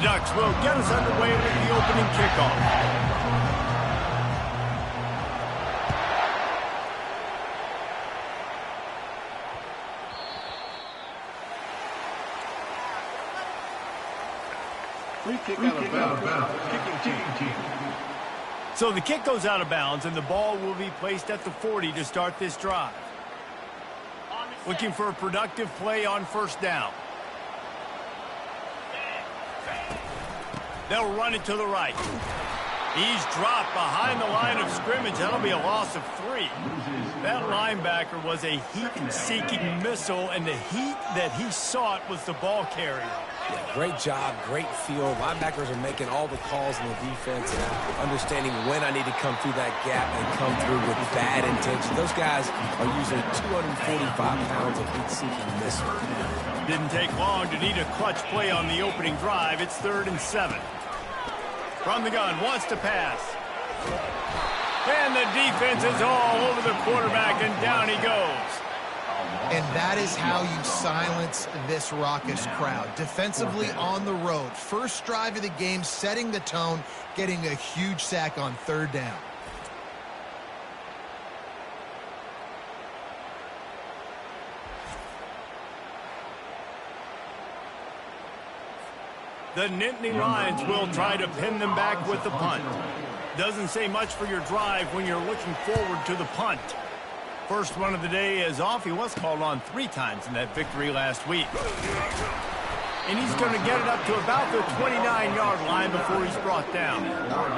Ducks will get us underway with the opening kickoff. Free kick out of bounds. Kicking team. So the kick goes out of bounds, and the ball will be placed at the 40 to start this drive. Looking for a productive play on first down. They'll run it to the right. He's dropped behind the line of scrimmage. That'll be a loss of 3. That linebacker was a heat-seeking missile, and the heat that he sought was the ball carrier. Yeah, great job, great field. Linebackers are making all the calls in the defense and understanding when I need to come through that gap and come through with bad intention. Those guys are using 245 pounds of heat-seeking missile. Didn't take long to need a clutch play on the opening drive. It's 3rd and 7. From the gun, wants to pass. And the defense is all over the quarterback, and down he goes. And that is how you silence this raucous crowd. Defensively on the road. First drive of the game, setting the tone, getting a huge sack on 3rd down. The Nittany Lions will try to pin them back with the punt. Doesn't say much for your drive when you're looking forward to the punt. First one of the day is off. He was called on 3 times in that victory last week. And he's going to get it up to about the 29-yard line before he's brought down.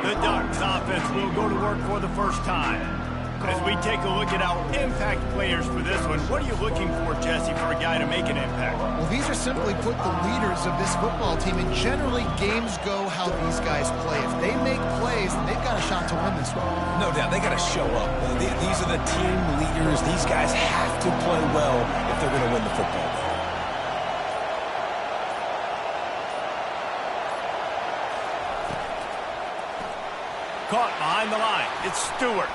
The Ducks offense will go to work for the first time. As we take a look at our impact players for this one, what are you looking for, Jesse, for a guy to make an impact? Well, these are simply put the leaders of this football team, and generally games go how these guys play. If they make plays, then they've got a shot to win this one. No doubt, they got to show up. These are the team leaders. These guys have to play well if they're going to win the football game. Caught behind the line. It's Stewart.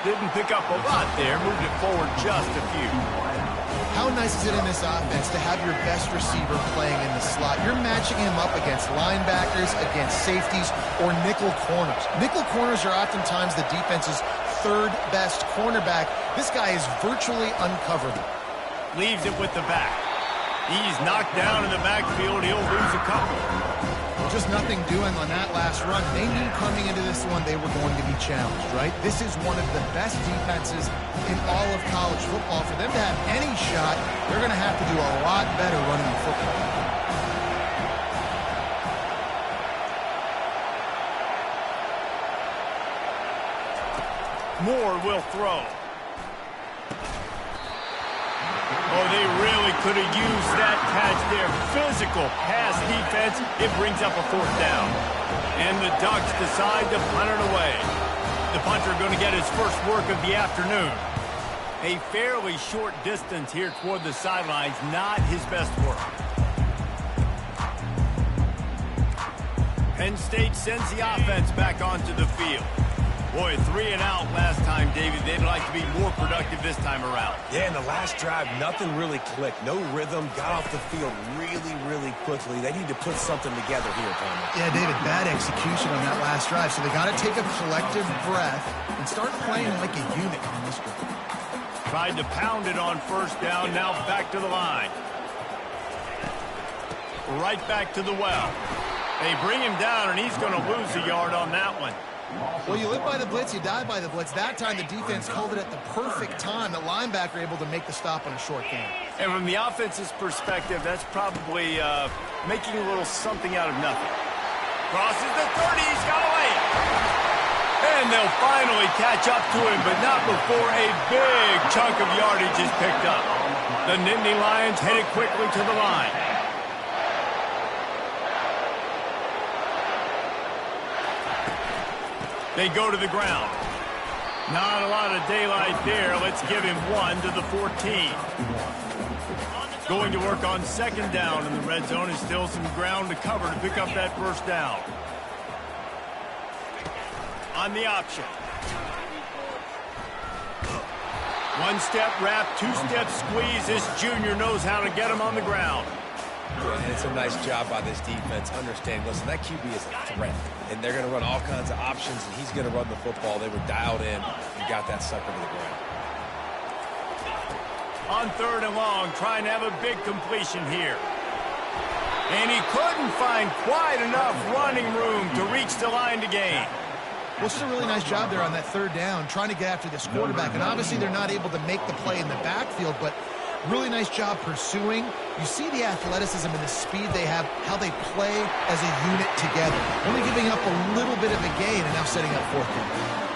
Didn't pick up a lot there. Moved it forward just a few. How nice is it in this offense to have your best receiver playing in the slot? You're matching him up against linebackers, against safeties, or nickel corners. Nickel corners are oftentimes the defense's 3rd best cornerback. This guy is virtually uncoverable. Leaves it with the back. He's knocked down in the backfield. He'll lose a couple. Just nothing doing on that last run. They knew coming into this one they were going to be challenged, right? This is one of the best defenses in all of college football. For them to have any shot, they're going to have to do a lot better running the football. Moore will throw. Oh, they really could have used that catch there. Physical pass defense. It brings up a 4th down. And the Ducks decide to punt it away. The punter going to get his first work of the afternoon. A fairly short distance here toward the sidelines. Not his best work. Penn State sends the offense back onto the field. Boy, 3 and out last time, David. They'd like to be more productive this time around. Yeah, in the last drive, nothing really clicked. No rhythm. Got off the field really quickly. They need to put something together here, Palmer. Yeah, David, bad execution on that last drive. So they got to take a collective breath and start playing like a unit on this one. Tried to pound it on first down. Now back to the line. Right back to the well. They bring him down, and he's going to lose a yard on that one. Well, you live by the blitz, you die by the blitz. That time the defense called it at the perfect time. The linebacker able to make the stop on a short game. And from the offense's perspective, that's probably making a little something out of nothing. Crosses the 30, he's got away. And they'll finally catch up to him, but not before a big chunk of yardage is picked up. The Nittany Lions headed quickly to the line. They go to the ground. Not a lot of daylight there. Let's give him 1 to the 14. Going to work on 2nd down in the red zone. Is still some ground to cover to pick up that first down. On the option. 1-step wrap, 2-step squeeze. This junior knows how to get him on the ground. Yeah, and it's a nice job by this defense. Understand, listen, that QB is a threat, and they're going to run all kinds of options, and he's going to run the football. They were dialed in and got that sucker to the ground. On 3rd and long, trying to have a big completion here. And he couldn't find quite enough running room to reach the line to gain. Well, it's just a really nice job there on that 3rd down, trying to get after this quarterback. And obviously they're not able to make the play in the backfield, but really nice job pursuing. You see the athleticism and the speed they have, how they play as a unit together. Only giving up a little bit of a gain and now setting up 4th down.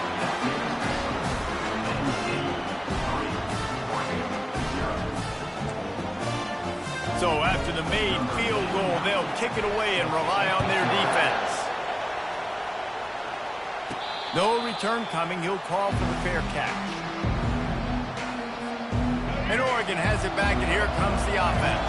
So after the made field goal, they'll kick it away and rely on their defense. No return coming. He'll call for the fair catch. And Oregon has it back, and here comes the offense.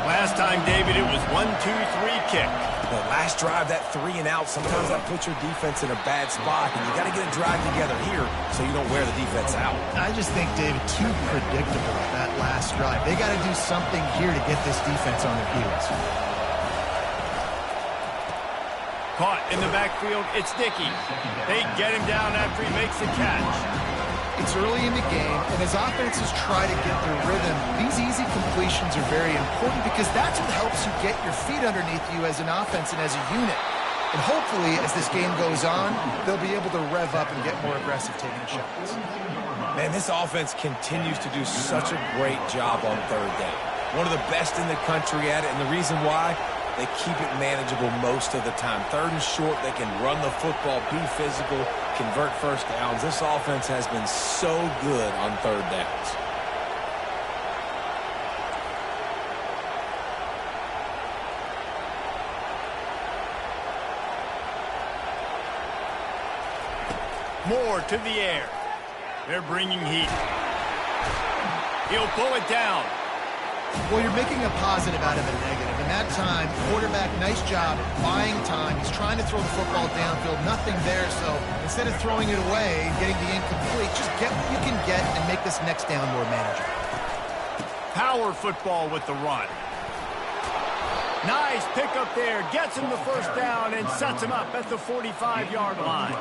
Last time, David, it was 1-2-3 kick. The last drive, that 3 and out, sometimes that puts your defense in a bad spot, and you got to get a drive together here so you don't wear the defense out. I just think, David, too predictable that last drive. They got to do something here to get this defense on their heels. Caught in the backfield, it's Dickey. They get him down after he makes the catch. It's early in the game, and as offenses try to get their rhythm, these easy completions are very important because that's what helps you get your feet underneath you as an offense and as a unit. And hopefully, as this game goes on, they'll be able to rev up and get more aggressive taking shots. Man, this offense continues to do such a great job on 3rd down. One of the best in the country at it, and the reason why, they keep it manageable most of the time. 3rd and short, they can run the football, be physical, convert 1st downs. This offense has been so good on 3rd downs. Moore to the air. They're bringing heat. He'll pull it down. Well, you're making a positive out of a negative. And that time, quarterback, nice job buying time. He's trying to throw the football downfield. Nothing there, so instead of throwing it away and getting the incomplete, just get what you can get and make this next down more manageable. Power football with the run. Nice pickup there. Gets him the 1st down and sets him up at the 45-yard line.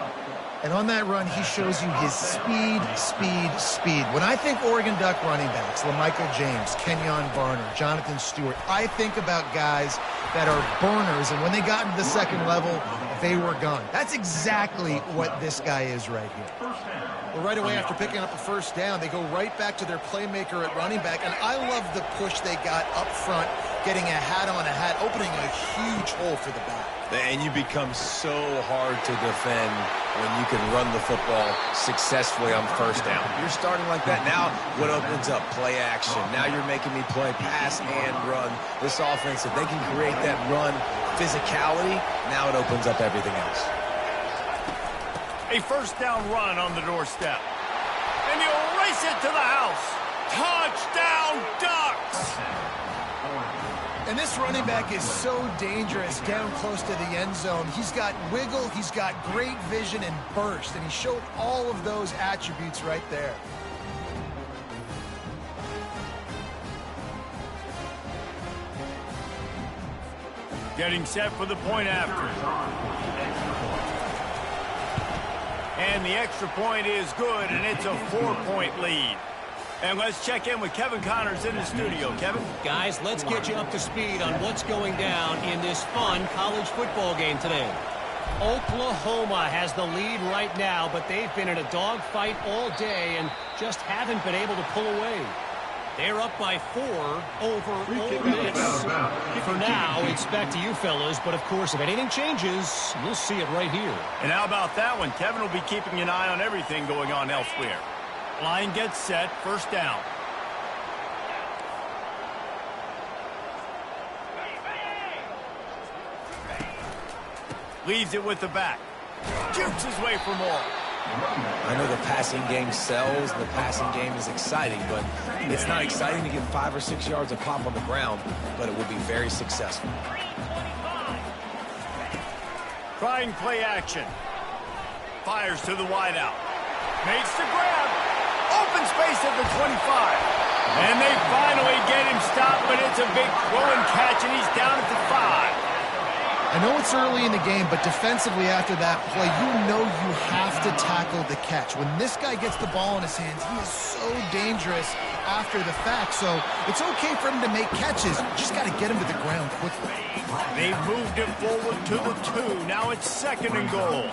And on that run, he shows you his speed, speed, speed. When I think Oregon Duck running backs, LaMichael James, Kenyon Barner, Jonathan Stewart, I think about guys that are burners, and when they got into the 2nd level, they were gone. That's exactly what this guy is right here. Well, right away after picking up a 1st down, they go right back to their playmaker at running back, and I love the push they got up front, getting a hat on a hat, opening a huge hole for the back. And you become so hard to defend when you can run the football successfully on 1st down. You're starting like that. Now what opens up? Play action. Now you're making me play pass and run. This offense, if they can create that run physicality, now it opens up everything else. A 1st down run on the doorstep. And he'll race it to the house. Touchdown, Ducks! And this running back is so dangerous down close to the end zone. He's got wiggle, he's got great vision and burst, and he showed all of those attributes right there. Getting set for the point after. And the extra point is good, and it's a 4-point lead. And let's check in with Kevin Connors in the studio. Kevin? Guys, let's get you up to speed on what's going down in this fun college football game today. Oklahoma has the lead right now, but they've been in a dogfight all day and just haven't been able to pull away. They're up by 4 over Ole Miss. For now, it's back to you fellas, but of course, if anything changes, you'll see it right here. And how about that one? Kevin will be keeping an eye on everything going on elsewhere. Line gets set, 1st down. Leaves it with the back. Jukes his way for more. I know the passing game sells, the passing game is exciting, but it's not exciting to get 5 or 6 yards of pop on the ground, but it will be very successful. Trying play action. Fires to the wideout. Makes the grab. Open space at the 25. And they finally get him stopped, but it's a big throw and catch, and he's down at the 5. I know it's early in the game, but defensively after that play, you know you have to tackle the catch. When this guy gets the ball in his hands, he is so dangerous after the fact. So it's okay for him to make catches. You just got to get him to the ground quickly. They've moved it forward to the 2. Now it's 2nd and goal.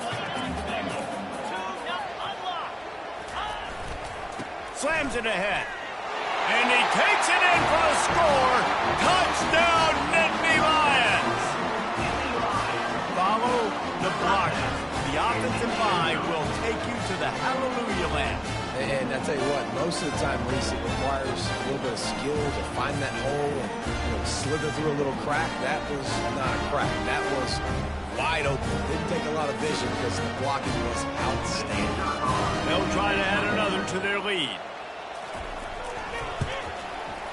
Slams it ahead. And he takes it in for a score. Touchdown, Nittany Lions. Follow the blocker. The offensive line will take you to the hallelujah land. And I tell you what, most of the time, Reese, it requires a little bit of skill to find that hole and slither through a little crack. That was not a crack. That was wide open. Didn't take a lot of vision because the blocking was outstanding. They'll try to add another to their lead.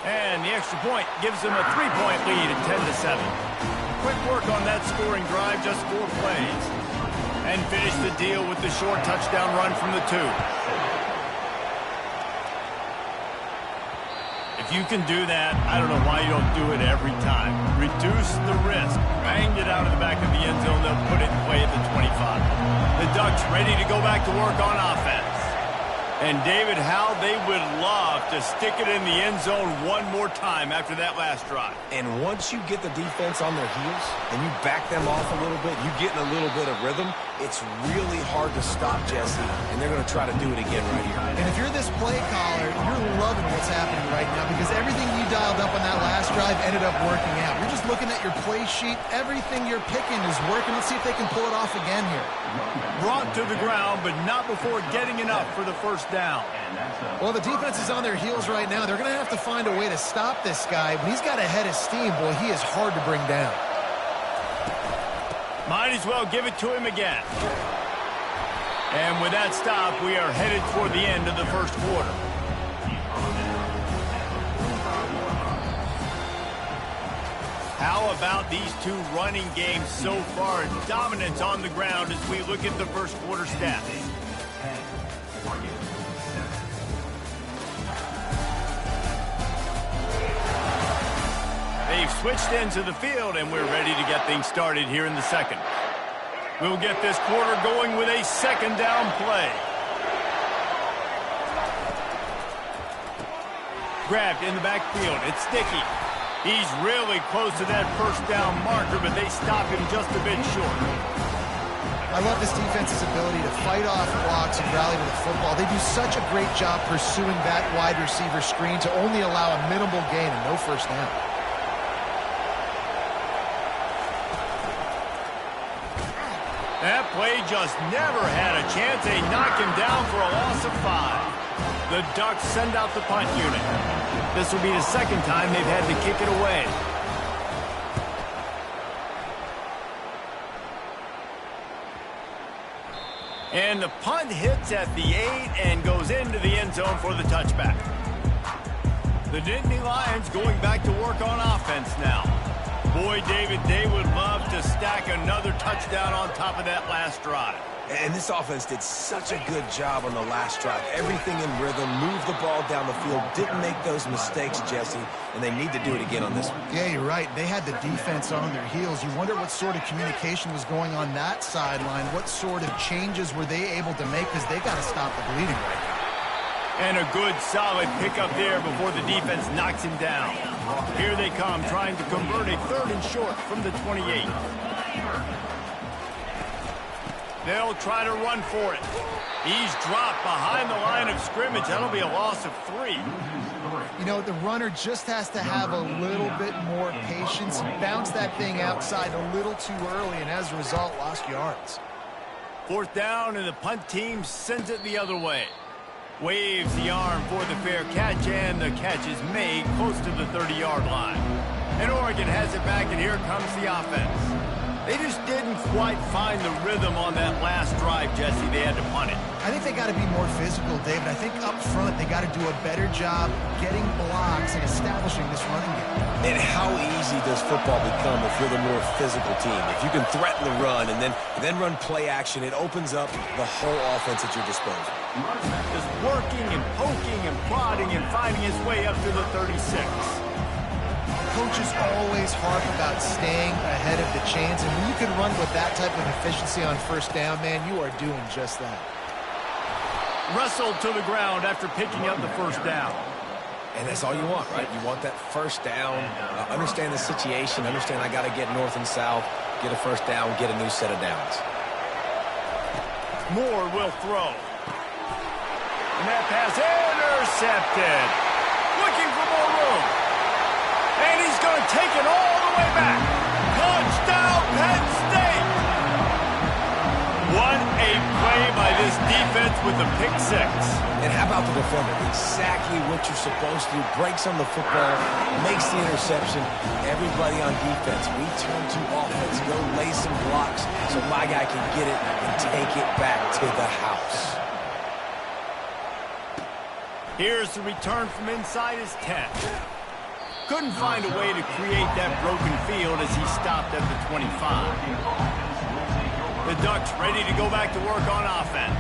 And the extra point gives them a 3-point lead at 10-7. Quick work on that scoring drive, just 4 plays. And finish the deal with the short touchdown run from the 2. If you can do that, I don't know why you don't do it every time. Reduce the risk. Bang it out of the back of the end zone. They'll put it in play at the 25. The Ducks ready to go back to work on offense. And David, how they would love to stick it in the end zone one more time after that last drive. And once you get the defense on their heels and you back them off a little bit, you get in a little bit of rhythm, it's really hard to stop Jesse, and they're going to try to do it again right here. And if you're this play caller, you're loving what's happening right now because everything you dialed up on that last drive ended up working out. You're just looking at your play sheet. Everything you're picking is working. Let's see if they can pull it off again here. Brought to the ground, but not before getting enough for the first down. Well, the defense is on their heels right now. They're going to have to find a way to stop this guy. When he's got a head of steam, boy, he is hard to bring down. Might as well give it to him again. And with that stop, we are headed toward the end of the first quarter. How about these two running games so far? Dominance on the ground as we look at the first quarter stats. They've switched into the field, and we're ready to get things started here in the second. We'll get this quarter going with a second down play. Grabbed in the backfield. It's Sticky. He's really close to that first down marker, but they stop him just a bit short. I love this defense's ability to fight off blocks and rally to the football. They do such a great job pursuing that wide receiver screen to only allow a minimal gain and no first down. That play just never had a chance. They knock him down for a loss of 5. The Ducks send out the punt unit. This will be the second time they've had to kick it away. And the punt hits at the 8 and goes into the end zone for the touchback. The Nittany Lions going back to work on offense now. Boy, David, they would love to stack another touchdown on top of that last drive. And this offense did such a good job on the last drive. Everything in rhythm, moved the ball down the field, didn't make those mistakes, Jesse, and they need to do it again on this one. Yeah, you're right. They had the defense on their heels. You wonder what sort of communication was going on that sideline. What sort of changes were they able to make because they got to stop the bleeding right now. And a good, solid pickup there before the defense knocks him down. Here they come, trying to convert a 3rd and short from the 28. They'll try to run for it. He's dropped behind the line of scrimmage. That'll be a loss of 3. You know, the runner just has to have a little bit more patience. He bounced that thing outside a little too early, and as a result, lost yards. 4th down, and the punt team sends it the other way. Waves the arm for the fair catch, and the catch is made close to the 30-yard line. And Oregon has it back, and here comes the offense. They just didn't quite find the rhythm on that last drive, Jesse. They had to punt it. I think they got to be more physical, David. I think up front they got to do a better job getting blocks and establishing this running game. And how easy does football become if you're the more physical team? If you can threaten the run and then run play action, it opens up the whole offense at your disposal. Just working and poking and prodding and finding his way up to the 36. Coaches always harp about staying ahead of the chains, and when you can run with that type of efficiency on first down, man, you are doing just that. Wrestled to the ground after picking up the first down. And that's all you want, right? You want that first down, understand the situation, understand I got to get north and south, get a first down, get a new set of downs. Moore will throw. And that pass intercepted. Looking for more room. And he's going to take it all the way back. Touchdown, Penn State! What a play by this defense with the pick six. And how about the defender? Exactly what you're supposed to do. Breaks on the football, makes the interception. Everybody on defense, we turn to offense. Go lay some blocks so my guy can get it and take it back to the house. Here's the return from inside his 10. Couldn't find a way to create that broken field as he stopped at the 25. The Ducks ready to go back to work on offense.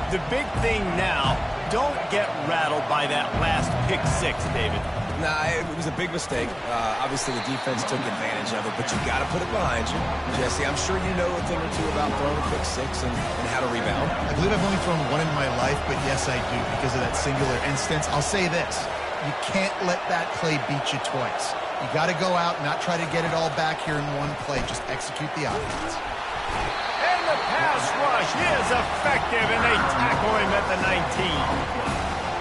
The big thing now, don't get rattled by that last pick six, David. Nah, it was a big mistake. Obviously, the defense took advantage of it, but you got to put it behind you. Jesse, I'm sure you know a thing or two about throwing a pick six and how to rebound. I believe I've only thrown one in my life, but yes, I do because of that singular instance. I'll say this. You can't let that play beat you twice. You got to go out and not try to get it all back here in one play. Just execute the offense. And the pass rush is effective, and they tackle him at the 19.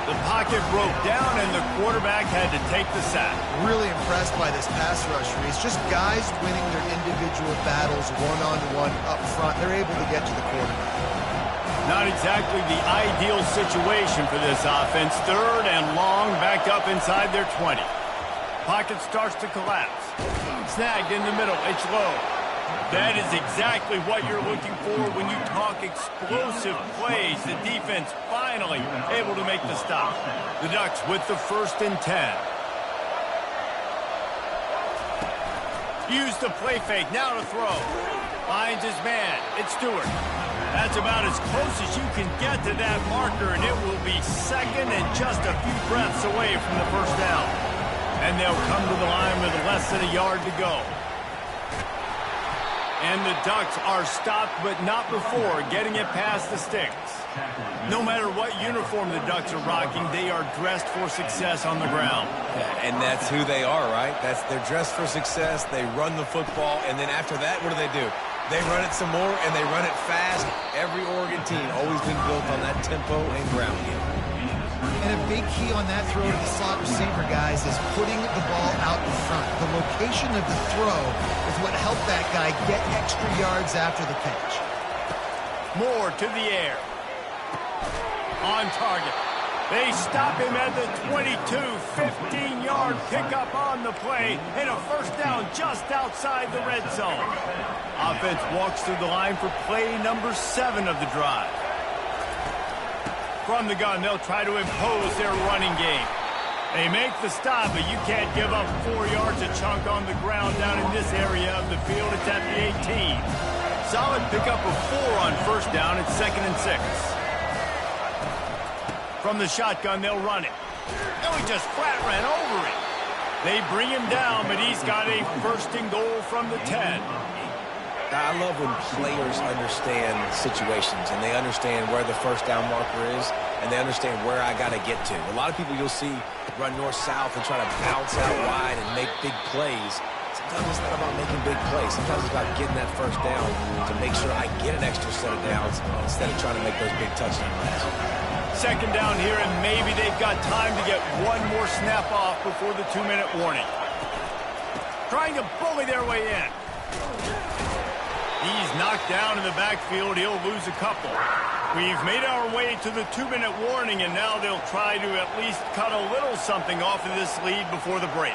The pocket broke down, and the quarterback had to take the sack. Really impressed by this pass rush, Reese. Just guys winning their individual battles one-on-one up front. They're able to get to the quarterback. Not exactly the ideal situation for this offense. Third and long, back up inside their 20. Pocket starts to collapse. Snagged in the middle. It's low. That is exactly what you're looking for when you talk explosive plays. The defense finally able to make the stop. The Ducks with the 1st and 10. Use the play fake. Now to throw. Finds his man. It's Stewart. That's about as close as you can get to that marker, and it will be second and just a few breaths away from the first down. And they'll come to the line with less than a yard to go. And the Ducks are stopped, but not before getting it past the sticks. No matter what uniform the Ducks are rocking, they are dressed for success on the ground. Yeah, and that's who they are, right? They're dressed for success. They run the football, and then after that, what do? They run it some more, and they run it fast. Every Oregon team always been built on that tempo and ground game. And a big key on that throw to the slot receiver, guys, is putting the ball out in front. The location of the throw is what helped that guy get extra yards after the catch. Moore to the air. On target. They stop him at the 22, 15-yard pickup on the play, and a first down just outside the red zone. Offense walks through the line for play number 7 of the drive. From the gun, they'll try to impose their running game. They make the stop, but you can't give up 4 yards a chunk on the ground down in this area of the field. It's at the 18. Solid pickup of 4 on first down. It's 2nd and 6. From the shotgun, they'll run it. And we just flat ran over it. They bring him down, but he's got a 1st and goal from the 10. I love when players understand situations and they understand where the first down marker is and they understand where I got to get to. A lot of people you'll see run north-south and try to bounce out wide and make big plays. Sometimes it's not about making big plays. Sometimes it's about getting that first down to make sure I get an extra set of downs instead of trying to make those big touchdown runs. 2nd down here, and maybe they've got time to get one more snap off before the 2-minute warning. Trying to bully their way in. He's knocked down in the backfield. He'll lose a couple. We've made our way to the 2-minute warning, and now they'll try to at least cut a little something off of this lead before the break.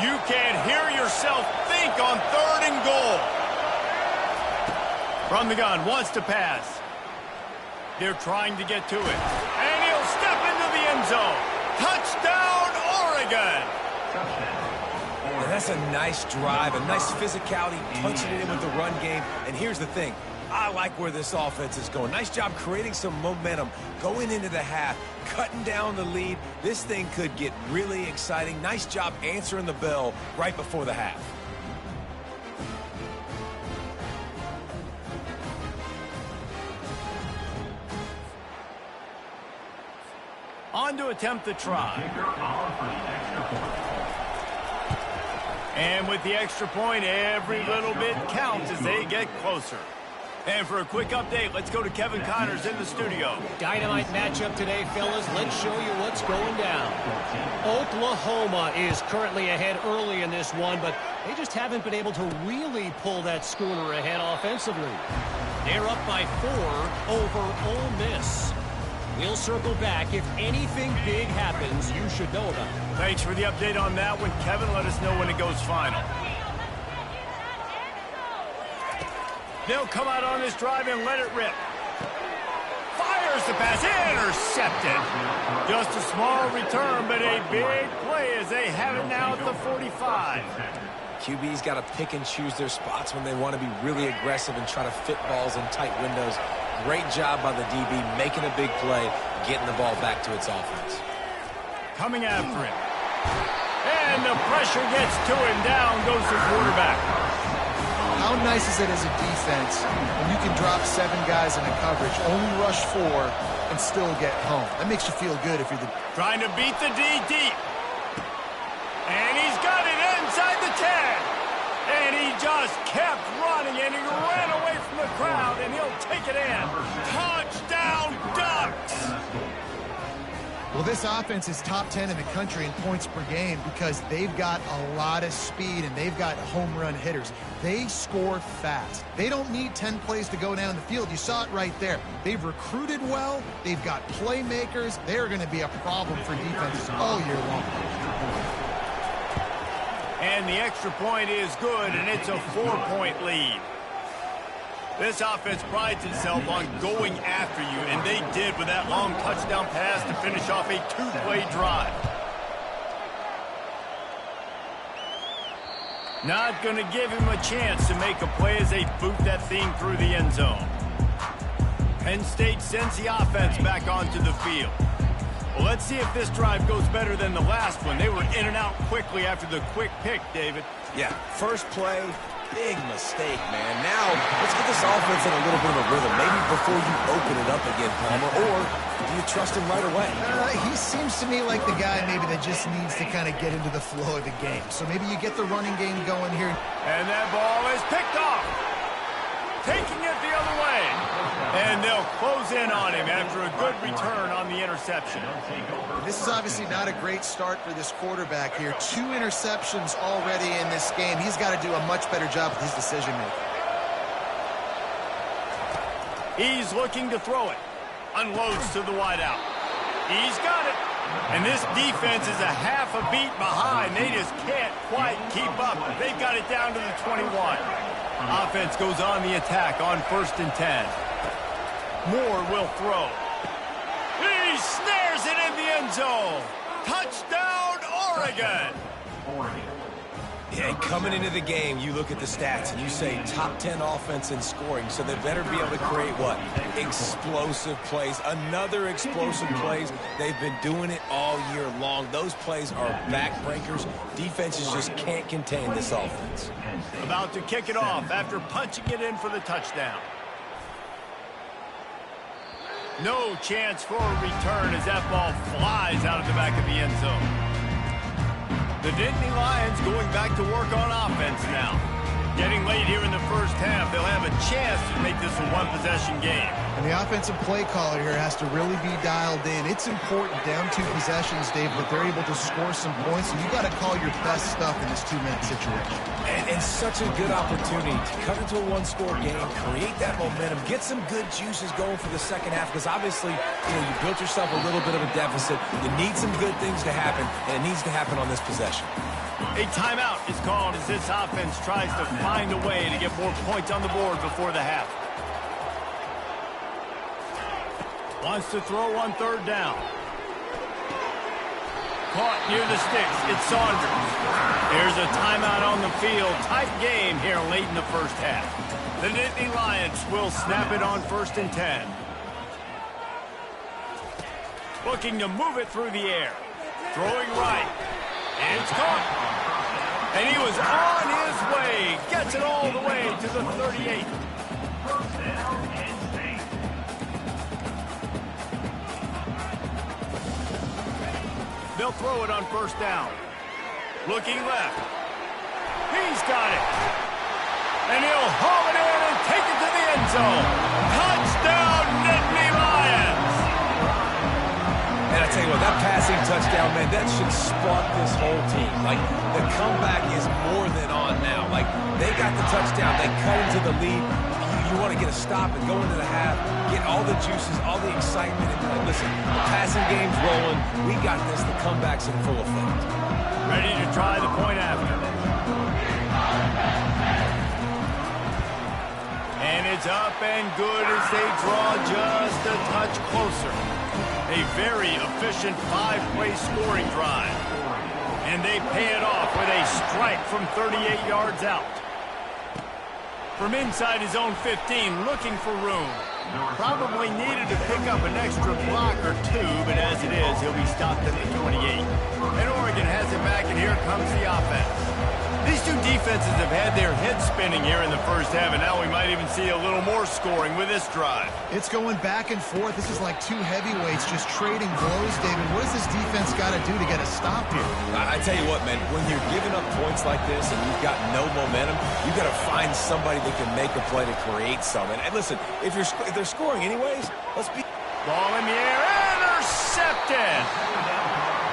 You can't hear yourself think on 3rd and goal. From the gun, wants to pass. They're trying to get to it. And he'll step into the end zone. Touchdown, Oregon. And that's a nice drive, a nice physicality, punching it in with the run game. And here's the thing. I like where this offense is going. Nice job creating some momentum, going into the half, cutting down the lead. This thing could get really exciting. Nice job answering the bell right before the half. On to attempt the try. And with the extra point, every little bit counts as they get closer. And for a quick update, let's go to Kevin Connors in the studio. Dynamite matchup today, fellas. Let's show you what's going down. Oklahoma is currently ahead early in this one, but they just haven't been able to really pull that schooner ahead offensively. They're up by 4 over Ole Miss. We'll circle back. If anything big happens, you should know about it. Thanks for the update on that one, Kevin. Let us know when it goes final. They'll come out on this drive and let it rip. Fires the pass. Intercepted. Just a small return, but a big play as they have it now at the 45. QB's got to pick and choose their spots when they want to be really aggressive and try to fit balls in tight windows. Great job by the DB making a big play, getting the ball back to its offense. Coming after him. And the pressure gets to him. Down goes the quarterback. How nice is it as a defense when you can drop 7 guys in a coverage, only rush 4, and still get home? That makes you feel good if you're the... Trying to beat the D deep. And he's got it inside the 10. And he just kept running, and he ran away from the crowd, and he'll take it in. Touchdown, Ducks! Well, this offense is top 10 in the country in points per game because they've got a lot of speed and they've got home run hitters. They score fast. They don't need 10 plays to go down the field. You saw it right there. They've recruited well. They've got playmakers. They're going to be a problem for defenses all year long. And the extra point is good, and it's a 4-point lead. This offense prides itself on going after you, and they did with that long touchdown pass to finish off a 2-play drive. Not going to give him a chance to make a play as they boot that thing through the end zone. Penn State sends the offense back onto the field. Well, let's see if this drive goes better than the last one. They were in and out quickly after the quick pick, David. Yeah, first play, big mistake, man. Now, let's get this offense in a little bit of a rhythm. Maybe before you open it up again, Palmer, or do you trust him right away? He seems to me like the guy maybe that just needs to kind of get into the flow of the game. So maybe you get the running game going here. And that ball is picked off. Taking it the other way. And they'll close in on him after a good return on the interception. This is obviously not a great start for this quarterback here. 2 interceptions already in this game. He's got to do a much better job with his decision-making. He's looking to throw it. Unloads to the wideout. He's got it. And this defense is a half a beat behind. They just can't quite keep up. They've got it down to the 21. Offense goes on the attack on 1st and 10. Moore will throw. He snares it in the end zone. Touchdown, Oregon. Yeah, coming into the game, you look at the stats and you say top 10 offense in scoring, so they better be able to create what? Explosive plays. Another explosive plays. They've been doing it all year long. Those plays are backbreakers. Defenses just can't contain this offense. About to kick it off after punching it in for the touchdown. No chance for a return as that ball flies out of the back of the end zone. The Nittany Lions going back to work on offense now. Getting late here in the first half, they'll have a chance to make this a one-possession game. And the offensive play caller here has to really be dialed in. It's important down 2 possessions, Dave, that they're able to score some points, and you got to call your best stuff in this 2-minute situation. And such a good opportunity to cut into a 1-score game, create that momentum, get some good juices going for the second half, because obviously, you built yourself a little bit of a deficit. You need some good things to happen, and it needs to happen on this possession. A timeout is called as this offense tries to find a way to get more points on the board before the half. Wants to throw on third down. Caught near the sticks. It's Saunders. Here's a timeout on the field. Tight game here late in the first half. The Nittany Lions will snap it on 1st and 10. Looking to move it through the air. Throwing right. It's caught. And he was on his way. Gets it all the way to the 38. They'll throw it on 1st down. Looking left. He's got it. And he'll haul it in and take it to the end zone. Touchdown, Nittany Lions. And I tell you what, that passing touchdown, man, that should spark this whole team. Like, the comeback is more than on now. Like, they got the touchdown. They cut into the lead. You want to get a stop and go into the half, get all the juices, all the excitement. And listen, the passing game's rolling. We got this. The comeback's in full effect. Ready to try the point after. And it's up and good as they draw just a touch closer. A very efficient 5-play scoring drive. And they pay it off with a strike from 38 yards out. From inside his own 15, looking for room. Probably needed to pick up an extra block or two, but as it is, he'll be stopped at the 28. And Oregon has it back, and here comes the offense. These two defenses have had their heads spinning here in the first half, and now we might even see a little more scoring with this drive. It's going back and forth. This is like two heavyweights just trading blows, David. What does this defense got to do to get a stop here? I tell you what, man, when you're giving up points like this and you've got no momentum, you've got to find somebody that can make a play to create something. And listen, if they're scoring anyways, let's be... Ball in the air, intercepted!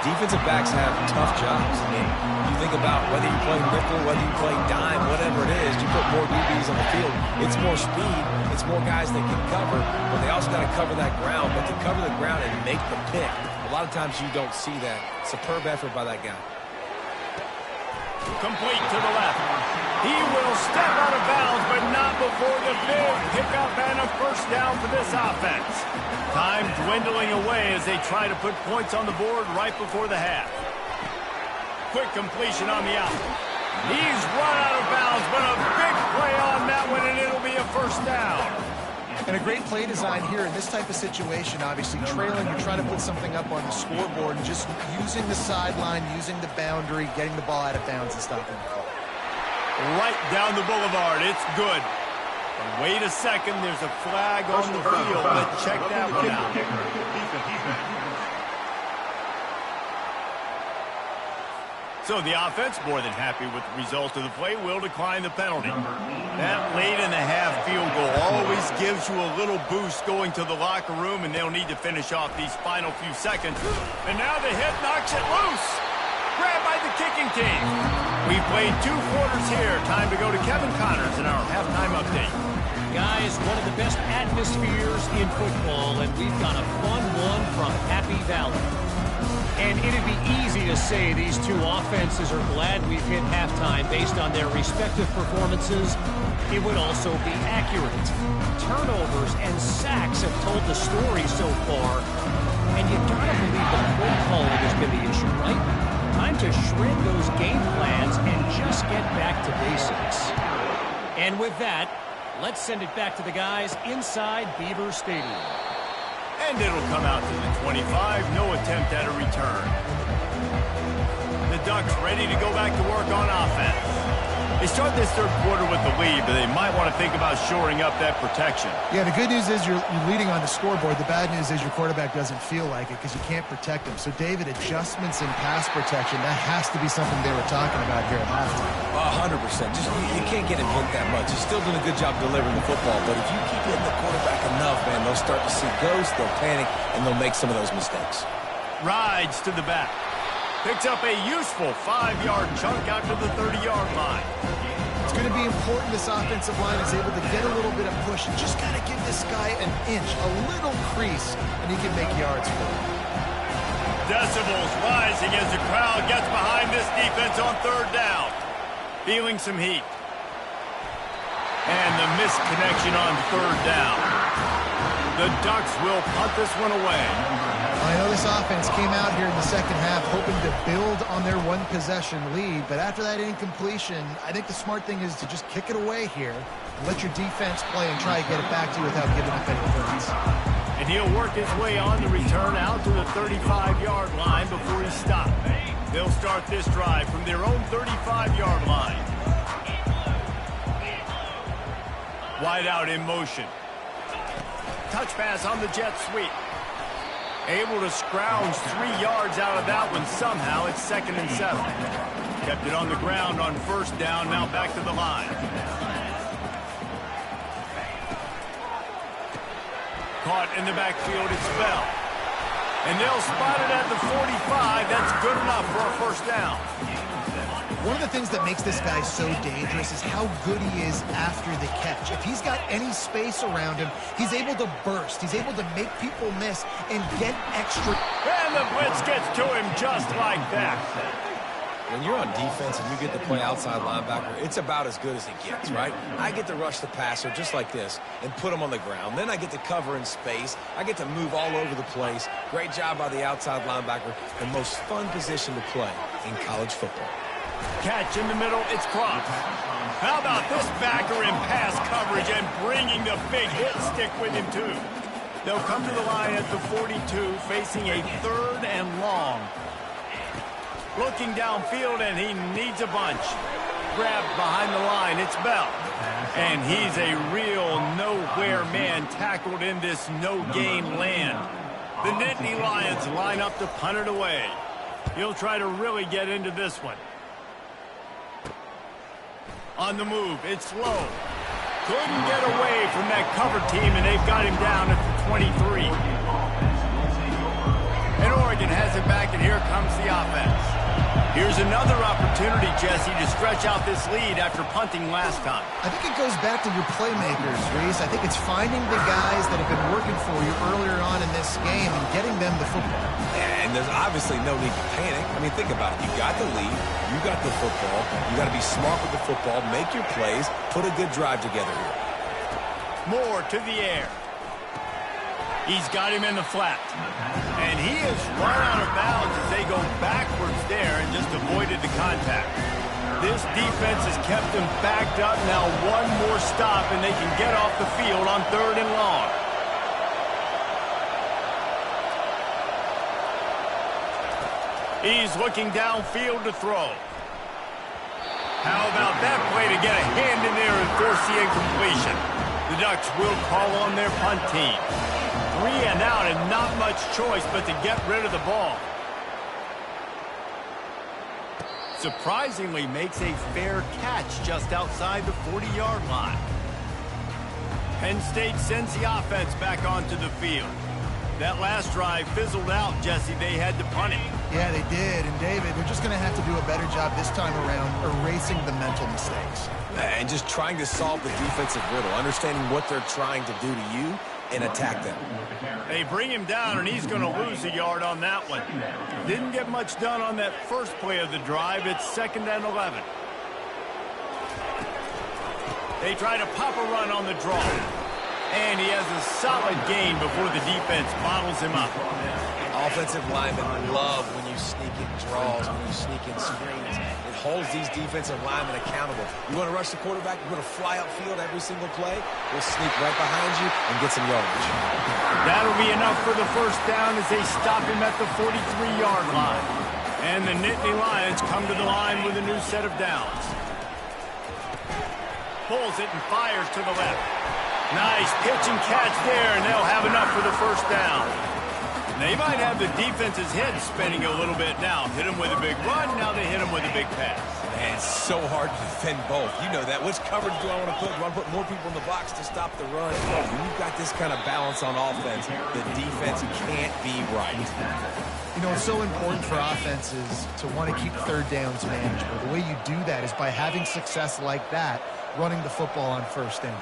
Defensive backs have tough jobs. I mean, you think about whether you play nickel, whether you play dime, whatever it is, you put more DBs on the field. It's more speed. It's more guys that can cover, but they also got to cover that ground. But to cover the ground and make the pick, a lot of times you don't see that. Superb effort by that guy. Complete to the left. He will step out of bounds, but not before the big pickup and a 1st down for this offense. Time dwindling away as they try to put points on the board right before the half. Quick completion on the out. He's run out of bounds, but a big play on that one, and it'll be a 1st down. And a great play design here in this type of situation. Obviously, trailing, you're trying to put something up on the scoreboard, and just using the sideline, using the boundary, getting the ball out of bounds and stopping the call. Right down the boulevard. It's good. But wait a second. There's a flag on the field. Let's check that one out. So the offense, more than happy with the result of the play, will decline the penalty. That late in the half field goal always gives you a little boost going to the locker room, and they'll need to finish off these final few seconds. And now the hit knocks it loose. Grabbed by the kicking team. We've played 2 quarters here. Time to go to Kevin Connors in our halftime update. Guys, one of the best atmospheres in football, and we've got a fun one from Happy Valley. And it'd be easy to say these two offenses are glad we've hit halftime based on their respective performances. It would also be accurate. Turnovers and sacks have told the story so far. And you gotta believe the play calling has been the issue, right? Time to shred those game plans and just get back to basics. And with that, let's send it back to the guys inside Beaver Stadium. And it'll come out to the 25. No attempt at a return. The Ducks ready to go back to work on offense. They start this third quarter with the lead, but they might want to think about shoring up that protection. Yeah, the good news is you're leading on the scoreboard. The bad news is your quarterback doesn't feel like it because you can't protect him. So, David, adjustments in pass protection, that has to be something they were talking about here at halftime. 100%. Just you can't get him hit that much. He's still doing a good job delivering the football, but if you keep hitting the quarterback enough, man, they'll start to see ghosts, they'll panic, and they'll make some of those mistakes. Rides to the back. Picks up a useful 5-yard chunk out to the 30-yard line. It's going to be important this offensive line is able to get a little bit of push and just got to give this guy an inch, a little crease, and he can make yards for him. Decibels rising as the crowd gets behind this defense on third down. Feeling some heat. And the missed connection on third down. The Ducks will punt this one away. I know this offense came out here in the second half hoping to build on their one-possession lead, but after that incompletion, I think the smart thing is to just kick it away here and let your defense play and try to get it back to you without giving up any points. And he'll work his way on the return out to the 35-yard line before he's stopped. They'll start this drive from their own 35-yard line. Wide out in motion. Touch pass on the jet sweep. Able to scrounge 3 yards out of that one somehow. It's 2nd and 7. Kept it on the ground on first down. Now back to the line. Caught in the backfield, it's Bell. And they'll spot it at the 45. That's good enough for a first down. One of the things that makes this guy so dangerous is how good he is after the catch. If he's got any space around him, he's able to burst. He's able to make people miss and get extra. And the blitz gets to him just like that. When you're on defense and you get to play outside linebacker, it's about as good as it gets, right? I get to rush the passer just like this and put him on the ground. Then I get to cover in space. I get to move all over the place. Great job by the outside linebacker. The most fun position to play in college football. Catch in the middle, it's Cross. How about this backer in pass coverage and bringing the big hit stick with him too. They'll come to the line at the 42, facing a 3rd and long. Looking downfield, and he needs a bunch. Grabbed behind the line, it's Bell. And he's a real nowhere man tackled in this no-gain land. The Nittany Lions line up to punt it away. He'll try to really get into this one. On the move, it's low. Couldn't get away from that cover team, and they've got him down at the 23. And Oregon has it back, and here comes the offense. Here's another opportunity, Jesse, to stretch out this lead after punting last time. I think it goes back to your playmakers, Reese. I think it's finding the guys that have been working for you earlier on in this game and getting them the football. And there's obviously no need to panic. I mean, think about it. You got the lead. You got the football. You got to be smart with the football. Make your plays. Put a good drive together here. Moore to the air. He's got him in the flat. And he is run out of bounds as they go backwards there and just avoided the contact. This defense has kept them backed up. Now one more stop and they can get off the field on 3rd and long. He's looking downfield to throw. How about that play to get a hand in there and force the incompletion? The Ducks will call on their punt team. 3 and out and not much choice but to get rid of the ball. Surprisingly makes a fair catch just outside the 40-yard line. Penn State sends the offense back onto the field. That last drive fizzled out, Jesse. They had to punt it. Yeah, they did. And, David, they're just going to have to do a better job this time around erasing the mental mistakes. And just trying to solve the defensive riddle, understanding what they're trying to do to you and attack them. They bring him down, and he's going to lose a yard on that one. Didn't get much done on that first play of the drive. It's 2nd and 11. They try to pop a run on the draw. And he has a solid gain before the defense bottles him up. Offensive linemen love when you sneak in draws, when you sneak in screens. It holds these defensive linemen accountable. You want to rush the quarterback, you want to fly upfield every single play, we'll sneak right behind you and get some yardage. That'll be enough for the first down as they stop him at the 43-yard line. And the Nittany Lions come to the line with a new set of downs. Pulls it and fires to the left. Nice pitch and catch there, and they'll have enough for the first down. They might have the defense's head spinning a little bit now. Hit him with a big run, now they hit him with a big pass. Man, it's so hard to defend both. You know that. Which coverage do I want to put? Do I want to put more people in the box to stop the run? When you've got this kind of balance on offense, the defense can't be right. You know, it's so important for offenses to want to keep third downs manageable. The way you do that is by having success like that, running the football on first down.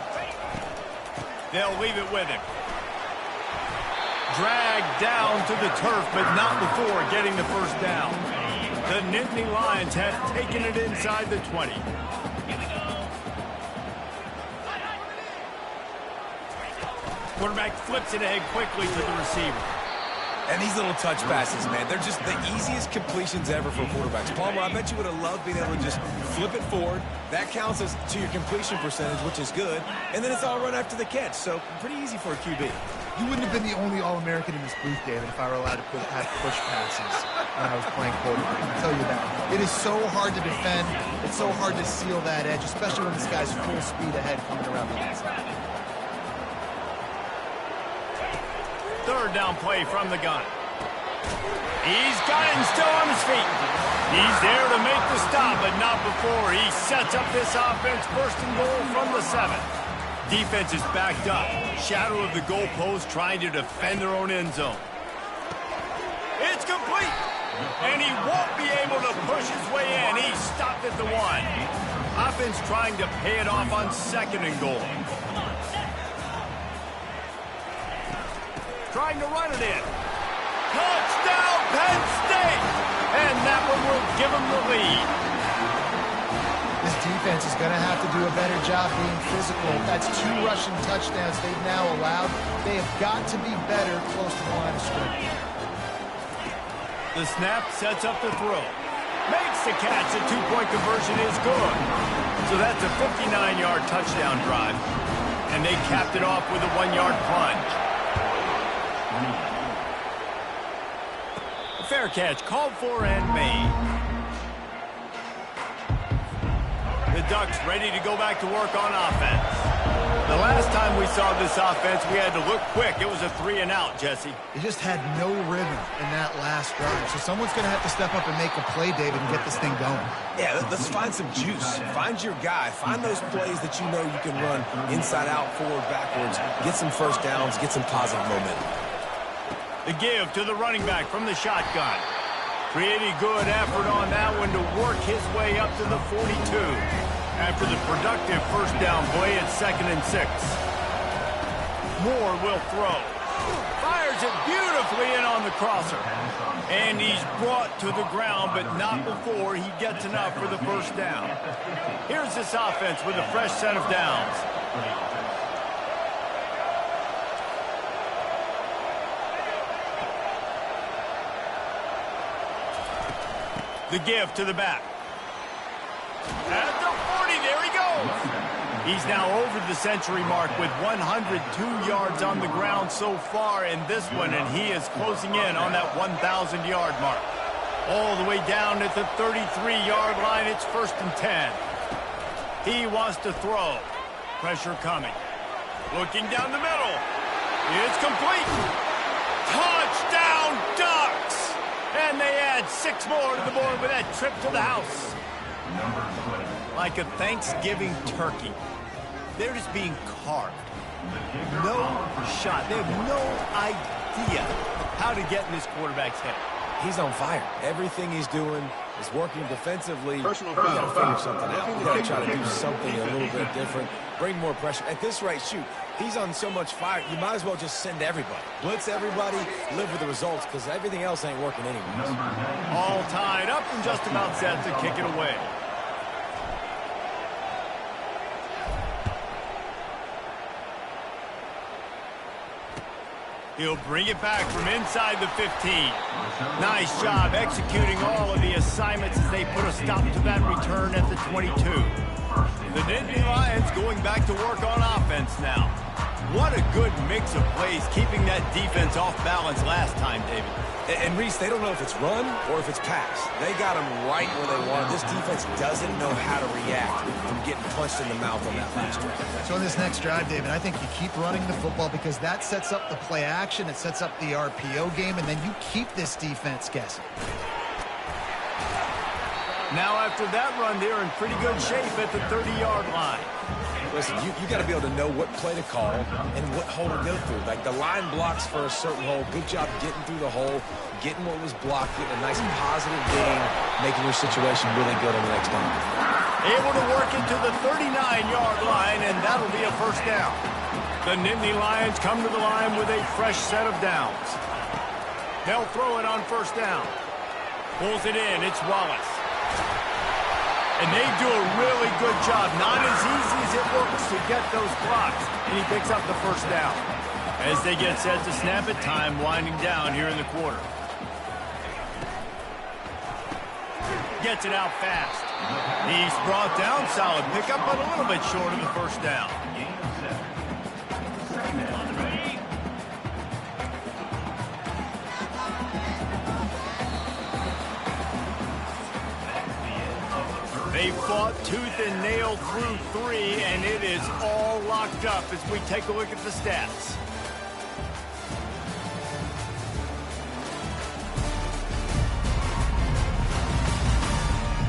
They'll leave it with him. Dragged down to the turf, but not before getting the first down. The Nittany Lions have taken it inside the 20. Quarterback flips it ahead quickly to the receiver. And these little touch passes, man, they're just the easiest completions ever for quarterbacks. Palmer, I bet you would have loved being able to just flip it forward. That counts as to your completion percentage, which is good. And then it's all run after the catch, so pretty easy for a QB. You wouldn't have been the only All-American in this booth, David, if I were allowed to have push passes when I was playing quarterback. I'll tell you that. It is so hard to defend. It's so hard to seal that edge, especially when this guy's full speed ahead coming around the inside. Third down play from the gun. He's got it and still on his feet. He's there to make the stop, but not before he sets up this offense. First and goal from the 7. Defense is backed up. Shadow of the goalpost trying to defend their own end zone. It's complete. And he won't be able to push his way in. He stopped at the 1. Offense trying to pay it off on second and goal. Trying to run it in. Touchdown, Penn State! And that one will give them the lead. This defense is going to have to do a better job being physical. That's 2 rushing touchdowns they've now allowed. They have got to be better close to the line of scrimmage. The snap sets up the throw. Makes the catch. The 2-point conversion is good. So that's a 59-yard touchdown drive. And they capped it off with a 1-yard plunge. Fair catch called for and made. The Ducks ready to go back to work on offense. The last time we saw this offense, we had to look quick. It was a 3-and-out, Jesse. They just had no rhythm in that last drive. So someone's going to have to step up and make a play, David, and get this thing going. Yeah, let's find some juice. Find your guy. Find those plays that you know you can run inside out, forward, backwards. Get some first downs. Get some positive momentum. The give to the running back from the shotgun. Pretty good effort on that one to work his way up to the 42. After the productive first down play at 2nd and 6. Moore will throw. Fires it beautifully in on the crosser. And he's brought to the ground, but not before he gets enough for the first down. Here's this offense with a fresh set of downs. The give to the back. At the 40, there he goes. He's now over the century mark with 102 yards on the ground so far in this one, and he is closing in on that 1,000-yard mark. All the way down at the 33-yard line, it's 1st and 10. He wants to throw. Pressure coming. Looking down the middle. It's complete. Touchdown, Ducks! And they add 6 more to the board with that trip to the house. Like a Thanksgiving turkey. They're just being carved. No shot. They have no idea how to get in this quarterback's head. He's on fire. Everything he's doing is working defensively. Personal We got to figure foul. something out. We got to try to do something a little bit different. Bring more pressure. At this rate, shoot, he's on so much fire, you might as well just send everybody. Blitz everybody, live with the results, because everything else ain't working anyways. All tied up and just about set to kick it away. He'll bring it back from inside the 15. Nice job executing all of the assignments as they put a stop to that return at the 22. The Nittany Lions going back to work on offense now. What a good mix of plays, keeping that defense off balance last time, David. And Reese, they don't know if it's run or if it's pass. They got them right where they want. This defense doesn't know how to react from getting punched in the mouth on that last drive. So in this next drive, David, I think you keep running the football because that sets up the play action, it sets up the RPO game, and then you keep this defense guessing. Now after that run, they're in pretty good shape at the 30-yard line. Listen, you got to be able to know what play to call and what hole to go through. Like the line blocks for a certain hole. Good job getting through the hole, getting what was blocked, getting a nice positive gain, making your situation really good on the next down. Able to work it to the 39-yard line, and that'll be a first down. The Nittany Lions come to the line with a fresh set of downs. They'll throw it on first down. Pulls it in. It's Wallace. And they do a really good job. Not as easy as it looks to get those blocks. And he picks up the first down. As they get set to snap it, time winding down here in the quarter. Gets it out fast. He's brought down. Solid pickup, but a little bit short of the first down. They fought tooth and nail through 3, and it is all locked up as we take a look at the stats.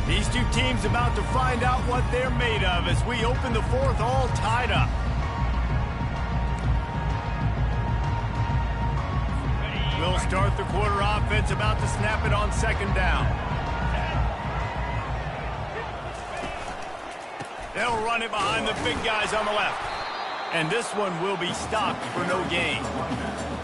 These two teams about to find out what they're made of as we open the fourth, all tied up. We'll start the quarter. Offense about to snap it on second down. They'll run it behind the big guys on the left. And this one will be stopped for no gain.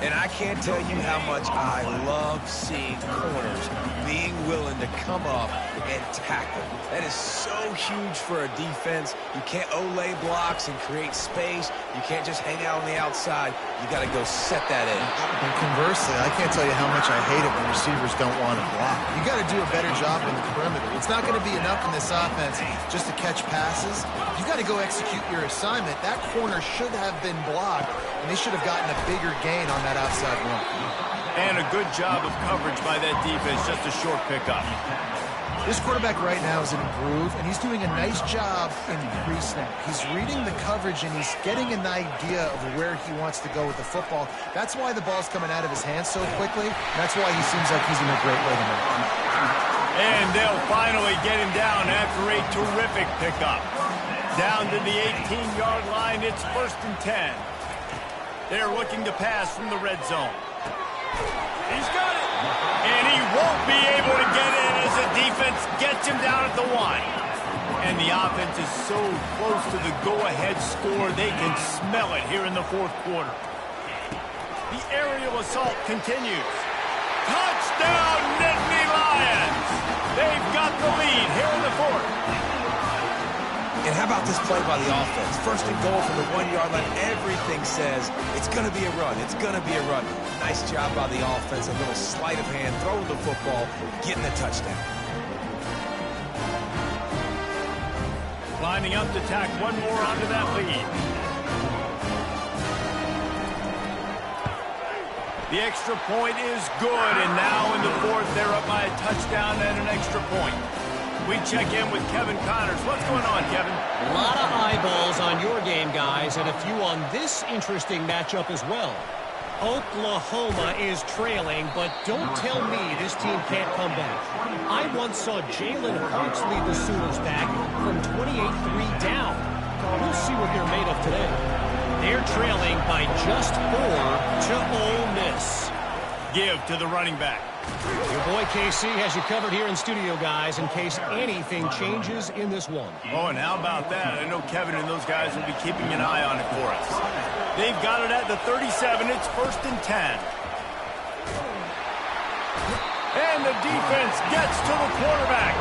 And I can't tell you how much I love seeing corners being willing to come up and tackle. That is so huge for a defense. You can't olay blocks and create space. You can't just hang out on the outside. You got to go set that edge. And conversely, I can't tell you how much I hate it when receivers don't want to block. You got to do a better job in the perimeter. It's not going to be enough in this offense just to catch passes. You got to go execute your assignment. That corner should have been blocked, and they should have gotten a bigger gain on that outside run. And a good job of coverage by that defense, just a short pickup. This quarterback right now is in a groove, and he's doing a nice job in pre-snap. He's reading the coverage, and he's getting an idea of where he wants to go with the football. That's why the ball's coming out of his hands so quickly. That's why he seems like he's in a great way tonight. And they'll finally get him down after a terrific pickup. Down to the 18-yard line, it's 1st and 10. They're looking to pass from the red zone. He's got it. And he won't be able to get in as the defense gets him down at the 1. And the offense is so close to the go-ahead score, they can smell it here in the fourth quarter. The aerial assault continues. Touchdown, Nittany Lions! They've got the lead here in the fourth. And how about this play by the offense? 1st and goal from the 1-yard line. Everything says it's going to be a run. It's going to be a run. Nice job by the offense. A little sleight of hand, throwing the football, getting the touchdown. Lining up to tack one more onto that lead. The extra point is good, and now in the fourth, they're up by a touchdown and an extra point. We check in with Kevin Connors. What's going on, Kevin? A lot of eyeballs on your game, guys, and a few on this interesting matchup as well. Oklahoma is trailing, but don't tell me this team can't come back. I once saw Jalen Hurts lead the Sooners back from 28-3 down. We'll see what they're made of today. They're trailing by just 4 to Ole Miss. Give to the running back. Your boy KC has you covered here in studio, guys, in case anything changes in this one. Oh, and how about that? I know Kevin and those guys will be keeping an eye on it for us. They've got it at the 37. It's 1st and 10. And the defense gets to the quarterback.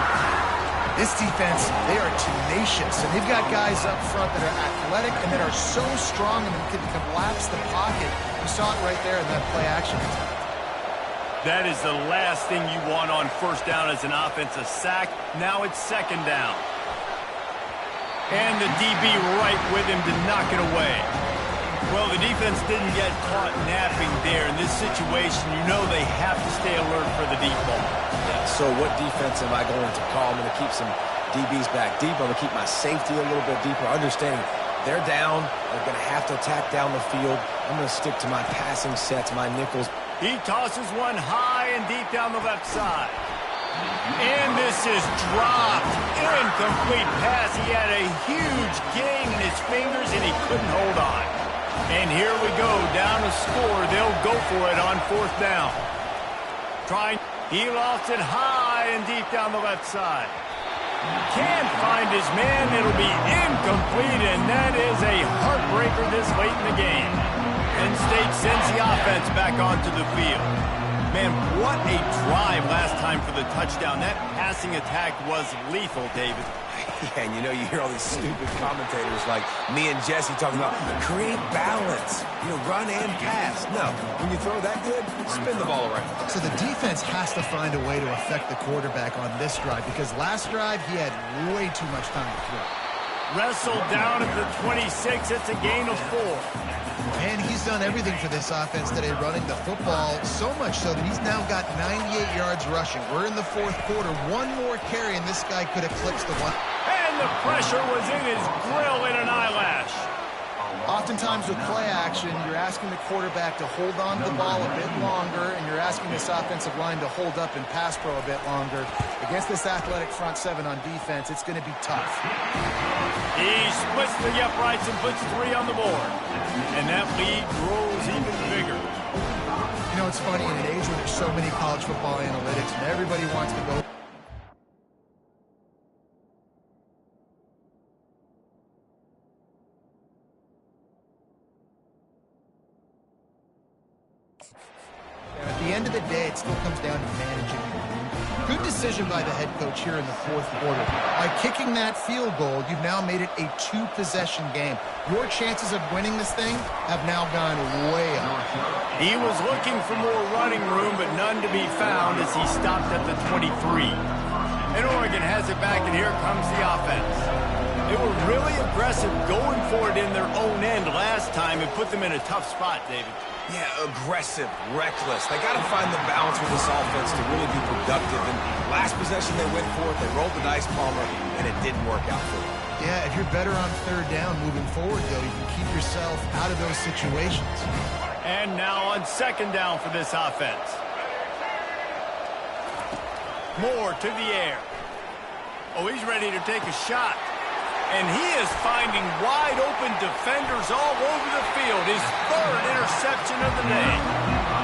This defense, they are tenacious, and they've got guys up front that are athletic and that are so strong and can collapse the pocket. You saw it right there in that play action attack. That is the last thing you want on first down as an offensive sack. Now it's 2nd down. And the DB right with him to knock it away. Well, the defense didn't get caught napping there. In this situation, you know they have to stay alert for the deep ball. Yeah, so what defense am I going to call? I'm going to keep some DBs back deep. I'm going to keep my safety a little bit deeper, understanding they're down. They're going to have to attack down the field. I'm going to stick to my passing sets, my nickels. He tosses one high and deep down the left side. And this is dropped. Incomplete pass. He had a huge gain in his fingers, and he couldn't hold on. And here we go, down to score. They'll go for it on 4th down. He lost it high and deep down the left side. Can't find his man. It'll be incomplete, and that is a heartbreaker this late in the game. Penn State sends the offense back onto the field. Man, what a drive last time for the touchdown. That passing attack was lethal, David. Yeah, and you know, you hear all these stupid commentators like me and Jesse talking about create balance, run and pass. No, when you throw that good, spin the ball around. So the defense has to find a way to affect the quarterback on this drive because last drive he had way too much time to throw. Wrestled down at the 26. It's a gain of 4. And he's done everything for this offense today, running the football, so much so that he's now got 98 yards rushing. We're in the fourth quarter. One more carry, and this guy could eclipse the one. And the pressure was in his grill in an eyelash. Oftentimes with play action, you're asking the quarterback to hold on to the ball a bit longer, and you're asking this offensive line to hold up and pass pro a bit longer. Against this athletic front seven on defense, it's going to be tough. He splits the uprights and puts 3 on the board. And that lead grows even bigger. You know, it's funny, in an age when there's so many college football analytics and everybody wants to go. And at the end of the day, it still comes down to managing. Good decision by the head coach here in the fourth quarter. By kicking that field goal, you've now made it a 2-possession game. Your chances of winning this thing have now gone way up. He was looking for more running room, but none to be found as he stopped at the 23. And Oregon has it back, and here comes the offense. They were really aggressive going for it in their own end last time and put them in a tough spot, David. Yeah, aggressive, reckless. They got to find the balance with this offense to really be productive. And last possession they went for it, they rolled the dice, Palmer, and it didn't work out for them. Yeah, if you're better on third down moving forward, though, you can keep yourself out of those situations. And now on second down for this offense. Moore to the air. Oh, he's ready to take a shot. And he is finding wide-open defenders all over the field. His 3rd interception of the day.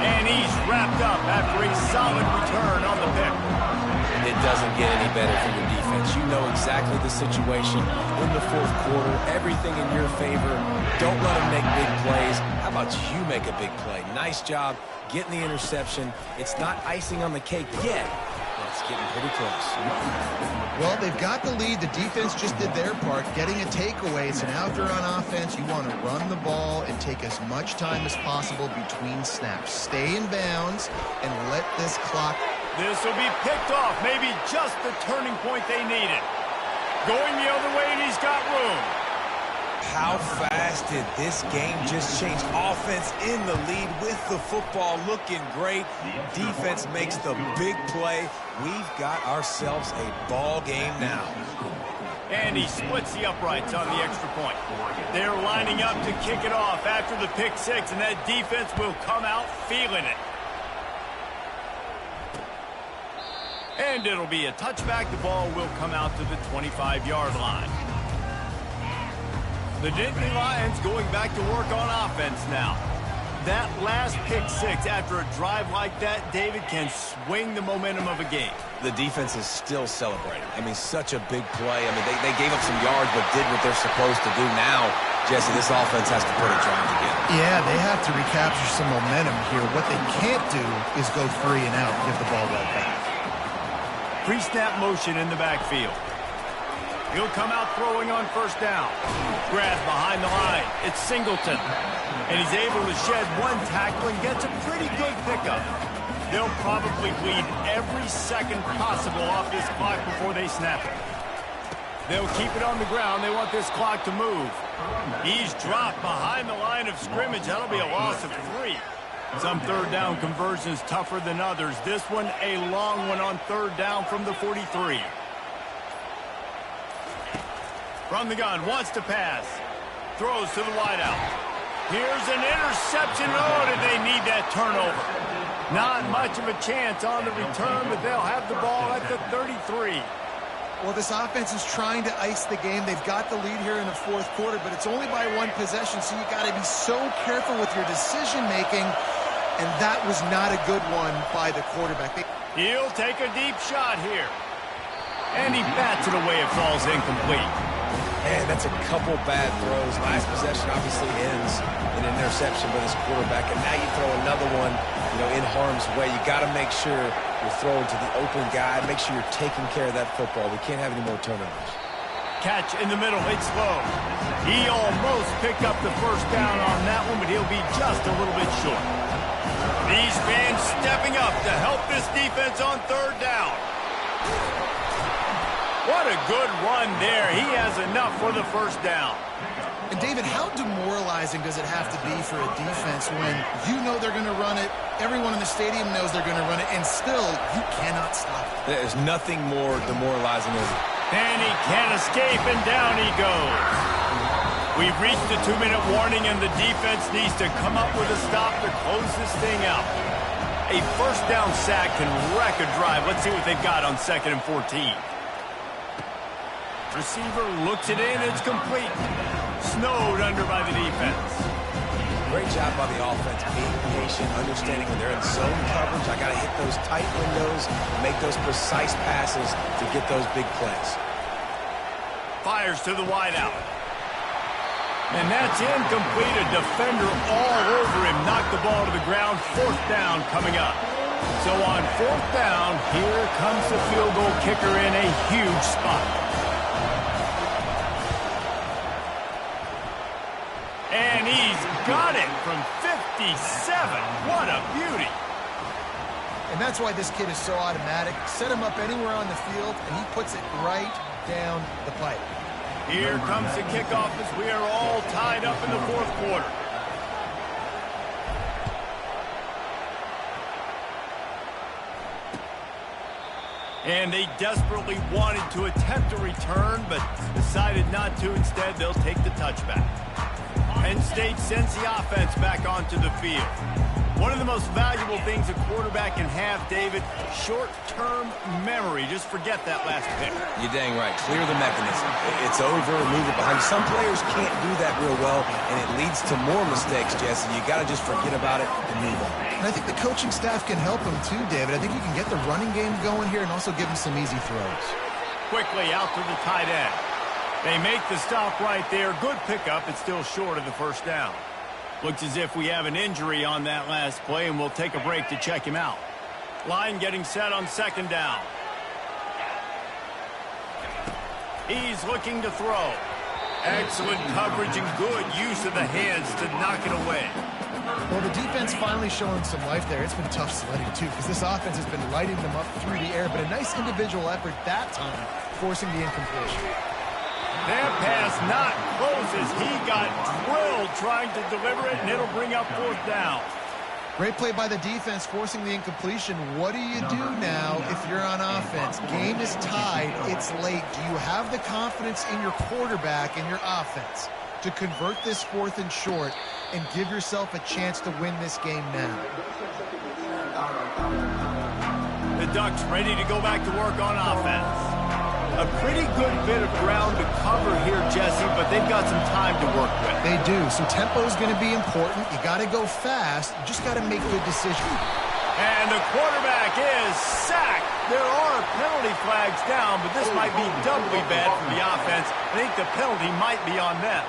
And he's wrapped up after a solid return on the pick. It doesn't get any better for your defense. You know exactly the situation in the fourth quarter. Everything in your favor. Don't let them make big plays. How about you make a big play? Nice job getting the interception. It's not icing on the cake yet. It's getting pretty close. Well, they've got the lead. The defense just did their part, getting a takeaway. It's an out there on offense. You want to run the ball and take as much time as possible between snaps. Stay in bounds and let this clock. This will be picked off. Maybe just the turning point they needed. Going the other way, and he's got room. How fast did this game just change? Offense in the lead with the football looking great. Defense makes the big play. We've got ourselves a ball game now. And he splits the uprights on the extra point. They're lining up to kick it off after the pick 6, and that defense will come out feeling it. And it'll be a touchback. The ball will come out to the 25-yard line. The Nittany Lions going back to work on offense now. That last pick 6 after a drive like that, David, can swing the momentum of a game. The defense is still celebrating. I mean, such a big play. I mean, they gave up some yards but did what they're supposed to do. Now, Jesse, this offense has to put a drive together. Yeah, they have to recapture some momentum here. What they can't do is go 3 and out and give the ball right back. Pre-snap motion in the backfield. He'll come out throwing on first down. Grab behind the line. It's Singleton. And he's able to shed 1 tackle and gets a pretty good pickup. They'll probably bleed every second possible off this clock before they snap it. They'll keep it on the ground. They want this clock to move. He's dropped behind the line of scrimmage. That'll be a loss of 3. Some third down conversions tougher than others. This one a long one on third down from the 43. From the gun, wants to pass. Throws to the wideout. Here's an interception. Oh, did they need that turnover? Not much of a chance on the return, but they'll have the ball at the 33. Well, this offense is trying to ice the game. They've got the lead here in the fourth quarter, but it's only by 1 possession, so you got to be so careful with your decision-making, and that was not a good one by the quarterback. He'll take a deep shot here. And he bats it away. It falls incomplete. Man, that's a couple bad throws. Last possession obviously ends in an interception by this quarterback, and now you throw another one, in harm's way. You got to make sure you're throwing to the open guy. Make sure you're taking care of that football. We can't have any more turnovers. Catch in the middle. It's low. He almost picked up the first down on that one, but he'll be just a little bit short. These fans stepping up to help this defense on third down. What a good run there. He has enough for the first down. And, David, how demoralizing does it have to be for a defense when you know they're going to run it, everyone in the stadium knows they're going to run it, and still you cannot stop it? There's nothing more demoralizing than it. And he can't escape, and down he goes. We've reached the 2-minute warning, and the defense needs to come up with a stop to close this thing out. A first down sack can wreck a drive. Let's see what they've got on 2nd and 14. Receiver looks it in. It's complete. Snowed under by the defense. Great job by the offense, being patient, understanding when they're in zone coverage. I got to hit those tight windows, make those precise passes to get those big plays. Fires to the wideout. And that's incomplete. A defender all over him. Knocked the ball to the ground. 4th down coming up. So on 4th down, here comes the field goal kicker in a huge spot. And he's got it from 57. What a beauty. And that's why this kid is so automatic. Set him up anywhere on the field, and he puts it right down the pipe. Here comes the kickoff as we are all tied up in the 4th quarter. And they desperately wanted to attempt a return, but decided not to. Instead, they'll take the touchback. Penn State sends the offense back onto the field. One of the most valuable things a quarterback can have, David, short-term memory. Just forget that last pick. You're dang right. Clear the mechanism. It's over, move it behind. Some players can't do that real well, and it leads to more mistakes, Jesse. You got to just forget about it and move on. And I think the coaching staff can help him too, David. I think you can get the running game going here and also give him some easy throws. Quickly out to the tight end. They make the stop right there. Good pickup. It's still short of the first down. Looks as if we have an injury on that last play, and we'll take a break to check him out. Line getting set on 2nd down. He's looking to throw. Excellent coverage and good use of the hands to knock it away. Well, the defense finally showing some life there. It's been tough sledding, too, because this offense has been lighting them up through the air, but a nice individual effort that time, forcing the incompletion. That pass not close as he got drilled trying to deliver it, and it'll bring up 4th down. Great play by the defense, forcing the incompletion. What do you do now if you're on offense? Game is tied. It's late. Do you have the confidence in your quarterback and your offense to convert this 4th and short and give yourself a chance to win this game now? The Ducks ready to go back to work on offense. A pretty good bit of ground to cover here, Jesse, but they've got some time to work with. They do. So tempo is going to be important. You got to go fast. You just got to make good decisions. And the quarterback is sacked. There are penalty flags down, but this might be doubly bad for the offense. I think the penalty might be on them.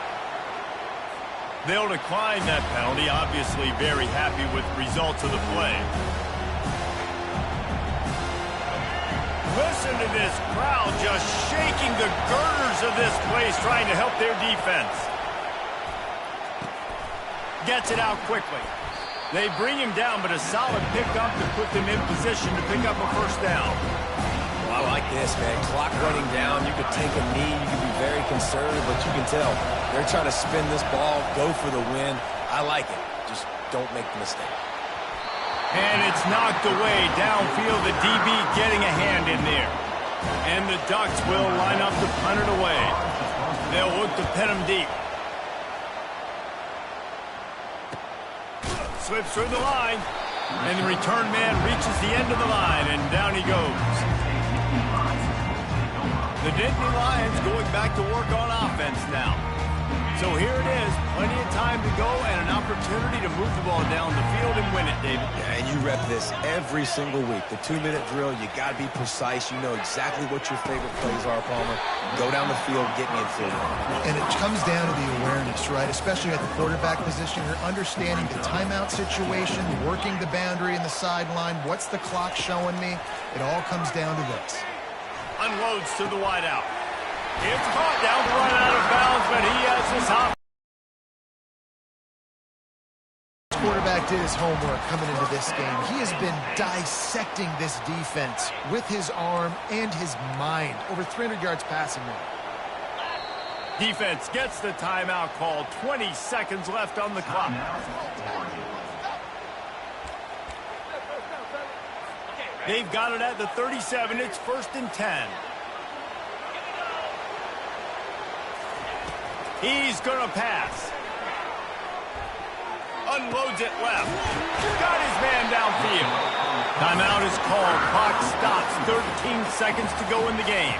They'll decline that penalty, obviously very happy with the results of the play. Listen to this crowd just shaking the girders of this place, trying to help their defense. Gets it out quickly. They bring him down, but a solid pickup to put them in position to pick up a first down. Well, I like this, man. Clock running down. You could take a knee. You could be very conservative, but you can tell they're trying to spin this ball, go for the win. I like it. Just don't make the mistake. And it's knocked away downfield. The DB getting a hand in there. And the Ducks will line up to punt it away. They'll look to pin him deep. Slips through the line. And the return man reaches the end of the line, and down he goes. The Nittany Lions going back to work on offense now. So here it is, plenty of time to go and an opportunity to move the ball down the field and win it, David. Yeah, and you rep this every single week. The 2-minute drill, you got to be precise. You know exactly what your favorite plays are, Palmer. Go down the field, get me in field. And it comes down to the awareness, right? Especially at the quarterback position. You're understanding the timeout situation, working the boundary and the sideline. What's the clock showing me? It all comes down to this. Unloads to the wideout. It's caught down the run out of bounds, but he has his hop. Quarterback did his homework coming into this game. He has been dissecting this defense with his arm and his mind. Over 300 yards passing now. Defense gets the timeout call. 20 seconds left on the clock. They've got it at the 37. It's 1st and 10. He's going to pass. Unloads it left. Got his man downfield. Timeout is called. Clock stops. 13 seconds to go in the game.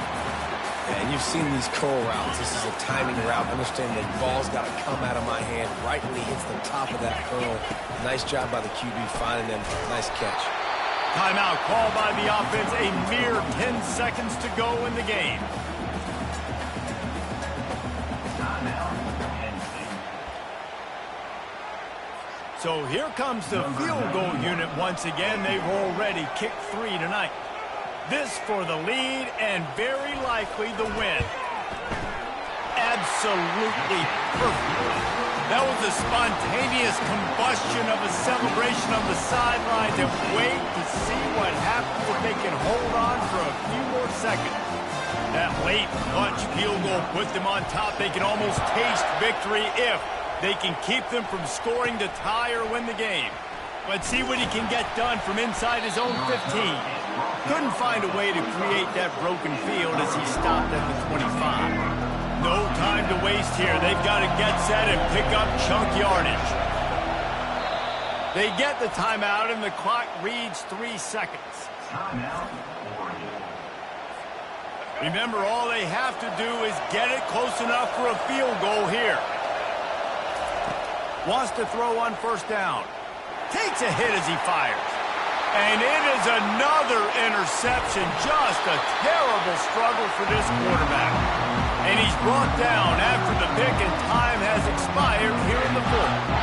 And you've seen these curl routes. This is a timing route. Understand the ball's got to come out of my hand right when he hits the top of that curl. Nice job by the QB finding him. Nice catch. Timeout called by the offense. A mere 10 seconds to go in the game. So here comes the field goal unit once again. They've already kicked 3 tonight. This for the lead and very likely the win. Absolutely perfect. That was a spontaneous combustion of a celebration on the sidelines, and wait to see what happens if they can hold on for a few more seconds. That late clutch field goal puts them on top. They can almost taste victory if they can keep them from scoring to tie or win the game. Let's see what he can get done from inside his own 15. Couldn't find a way to create that broken field as he stopped at the 25. No time to waste here. They've got to get set and pick up chunk yardage. They get the timeout, and the clock reads 3 seconds. Remember, all they have to do is get it close enough for a field goal here. Wants to throw on 1st down. Takes a hit as he fires. And it is another interception. Just a terrible struggle for this quarterback. And he's brought down after the pick, and time has expired here in the 4th.